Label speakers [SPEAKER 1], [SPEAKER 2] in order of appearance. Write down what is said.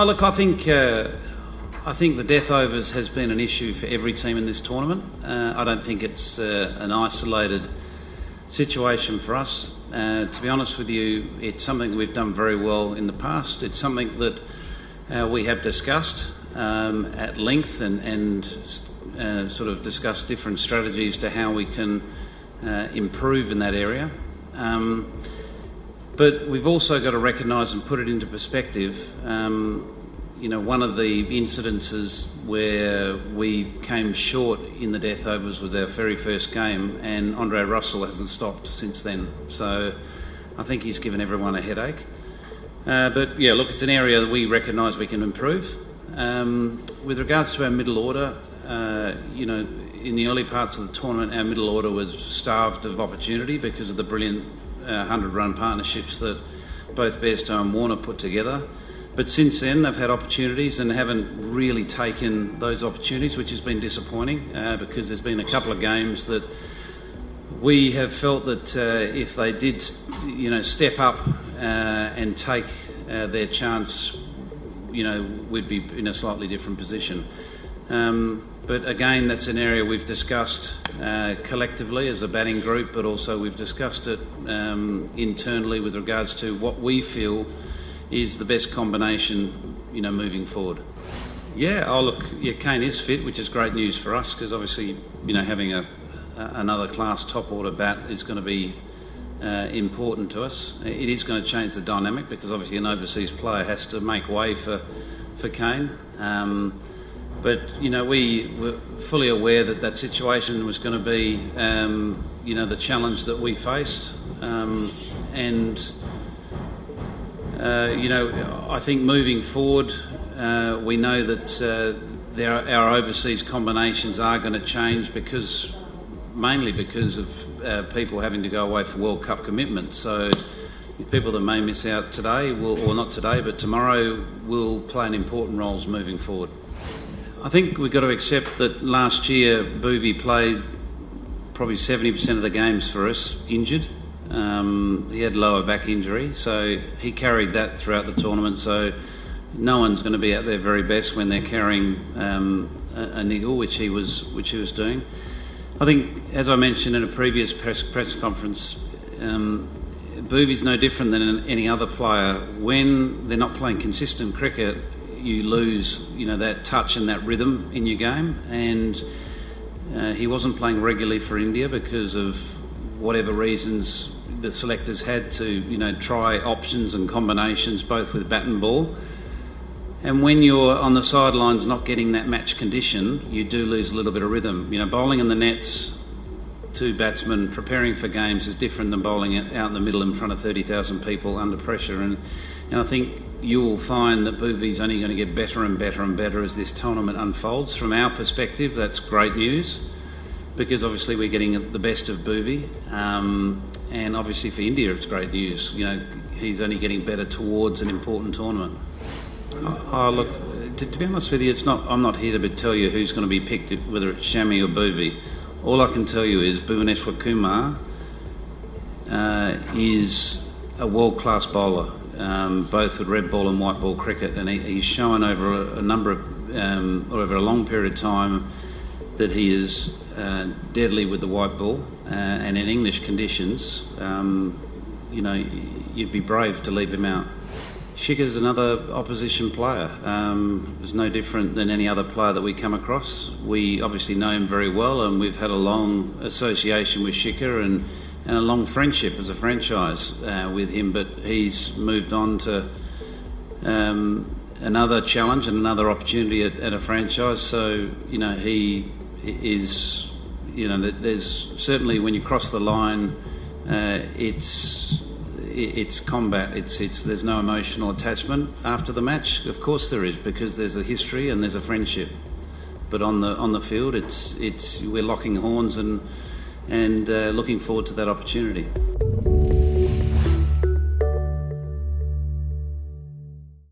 [SPEAKER 1] Look, I think the death overs has been an issue for every team in this tournament. I don't think it's an isolated situation for us. To be honest with you, it's something that we've done very well in the past. It's something that we have discussed at length and sort of discussed different strategies to how we can improve in that area. But we've also got to recognise and put it into perspective. One of the incidences where we came short in the death overs was our very first game, and Andre Russell hasn't stopped since then. So I think he's given everyone a headache. But yeah, look, it's an area that we recognise we can improve. With regards to our middle order, in the early parts of the tournament, our middle order was starved of opportunity because of the brilliant 100-run partnerships that both Bairstow and Warner put together. But since then, they've had opportunities and haven't really taken those opportunities, which has been disappointing because there's been a couple of games that we have felt that if they did, step up and take their chance, we'd be in a slightly different position. But again, that's an area we've discussed collectively as a batting group, but also we've discussed it internally with regards to what we feel is the best combination, moving forward. Kane is fit, which is great news for us because obviously, having another class top order bat is going to be important to us. It is going to change the dynamic because obviously an overseas player has to make way for Kane. But we were fully aware that situation was going to be, the challenge that we faced, I think moving forward, we know that our overseas combinations are going to change mainly because of people having to go away for World Cup commitments. So people that may miss out today, or not today, but tomorrow, will play an important roles moving forward. I think we've got to accept that last year Boovy played probably 70% of the games for us injured. He had lower back injury, so he carried that throughout the tournament. So no one's going to be at their very best when they're carrying a niggle, which he was doing. I think, as I mentioned in a previous press conference, Boovy's no different than any other player. When they're not playing consistent cricket, you lose, that touch and that rhythm in your game. And he wasn't playing regularly for India because of whatever reasons the selectors had to, try options and combinations both with bat and ball. And when you're on the sidelines not getting that match condition, you do lose a little bit of rhythm. Bowling in the nets to batsmen preparing for games is different than bowling it out in the middle in front of 30,000 people under pressure. And I think you will find that Boovy's only going to get better and better and better as this tournament unfolds. From our perspective, that's great news because obviously we're getting the best of Boovy. And obviously for India, it's great news. He's only getting better towards an important tournament. Look, to be honest with you, I'm not here to tell you who's going to be picked, whether it's Shami or Boovy. All I can tell you is Bhuvaneshwar Kumar is a world-class bowler, both with red ball and white ball cricket, and he's shown over a number of, over a long period of time that he is deadly with the white ball, and in English conditions, you'd be brave to leave him out. Shikhar's another opposition player. Is no different than any other player that we come across. We obviously know him very well, and we've had a long association with Shikhar and a long friendship as a franchise with him. But he's moved on to another challenge and another opportunity at a franchise. So he is. There's certainly when you cross the line, it's combat. There's no emotional attachment after the match. Of course there is, because there's a history and there's a friendship. But on the field, we're locking horns and looking forward to that opportunity.